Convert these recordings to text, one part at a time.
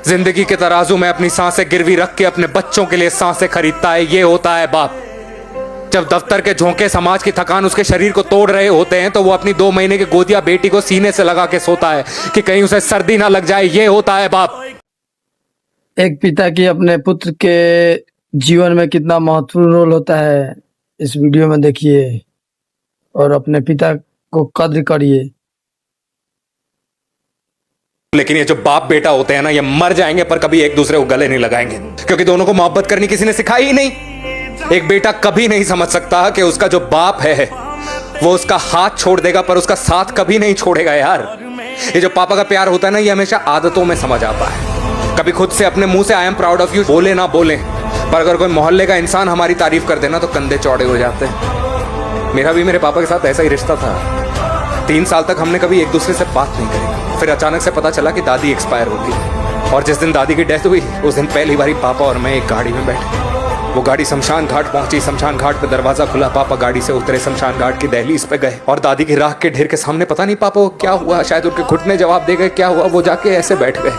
जिंदगी के तराजू में अपनी सांसें गिरवी रख के अपने बच्चों के लिए सांसें खरीदता है, ये होता है बाप। जब दफ्तर के झोंके समाज की थकान उसके शरीर को तोड़ रहे होते हैं तो वो अपनी 2 महीने की गोदिया बेटी को सीने से लगा के सोता है कि कहीं उसे सर्दी ना लग जाए, ये होता है बाप। एक पिता की अपने पुत्र के जीवन में कितना महत्वपूर्ण रोल होता है इस वीडियो में देखिए और अपने पिता को कद्र करिए। लेकिन ये जो बाप बेटा होते हैं ना, ये मर जाएंगे पर कभी एक दूसरे को गले नहीं लगाएंगे, क्योंकि दोनों को मोहब्बत करनी किसी ने सिखाई ही नहीं। एक बेटा कभी नहीं समझ सकता कि उसका जो बाप है वो उसका हाथ छोड़ देगा पर उसका साथ कभी नहीं छोड़ेगा यार। ये जो पापा का प्यार होता है ना, ये हमेशा आदतों में समझ आता है। कभी खुद से अपने मुंह से I am proud of you बोले ना बोले, पर अगर कोई मोहल्ले का इंसान हमारी तारीफ कर देना तो कंधे चौड़े हो जाते हैं। मेरा भी मेरे पापा के साथ ऐसा ही रिश्ता था। 3 साल तक हमने कभी एक दूसरे से बात नहीं करी। फिर अचानक से पता चला कि दादी एक्सपायर हो गई और जिस दिन दादी की डेथ हुई उस दिन पहली बारी पापा और मैं एक गाड़ी में बैठे। वो गाड़ी शमशान घाट पहुंची, शमशान घाट पे दरवाजा खुला, पापा गाड़ी से उतरे, शमशान घाट की दहलीज पे गए और दादी की राख के ढेर के सामने पता नहीं पापा को क्या हुआ, शायद उनके घुटने जवाब दे गए, क्या हुआ, वो जाके ऐसे बैठ गए।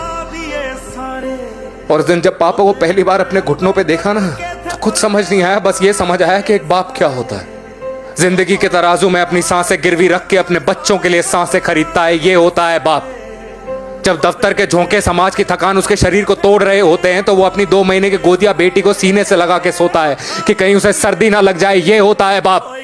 और उस दिन जब पापा को पहली बार अपने घुटनों पे देखा ना तो कुछ समझ नहीं आया, बस ये समझ आया कि एक बाप क्या होता है। जिंदगी के तराजू में अपनी सांसें गिरवी रख के अपने बच्चों के लिए सांसें खरीदता है, ये होता है बाप। जब दफ्तर के झोंके समाज की थकान उसके शरीर को तोड़ रहे होते हैं तो वो अपनी 2 महीने की गोदिया बेटी को सीने से लगा के सोता है कि कहीं उसे सर्दी ना लग जाए, ये होता है बाप।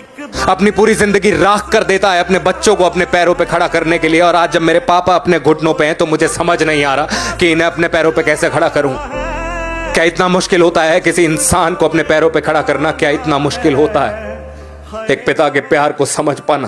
अपनी पूरी जिंदगी राख कर देता है अपने बच्चों को अपने पैरों पे खड़ा करने के लिए। और आज जब मेरे पापा अपने घुटनों पे हैं तो मुझे समझ नहीं आ रहा कि इन्हें अपने पैरों पे कैसे खड़ा करूं। क्या इतना मुश्किल होता है किसी इंसान को अपने पैरों पे खड़ा करना? क्या इतना मुश्किल होता है एक पिता के प्यार को समझ पाना?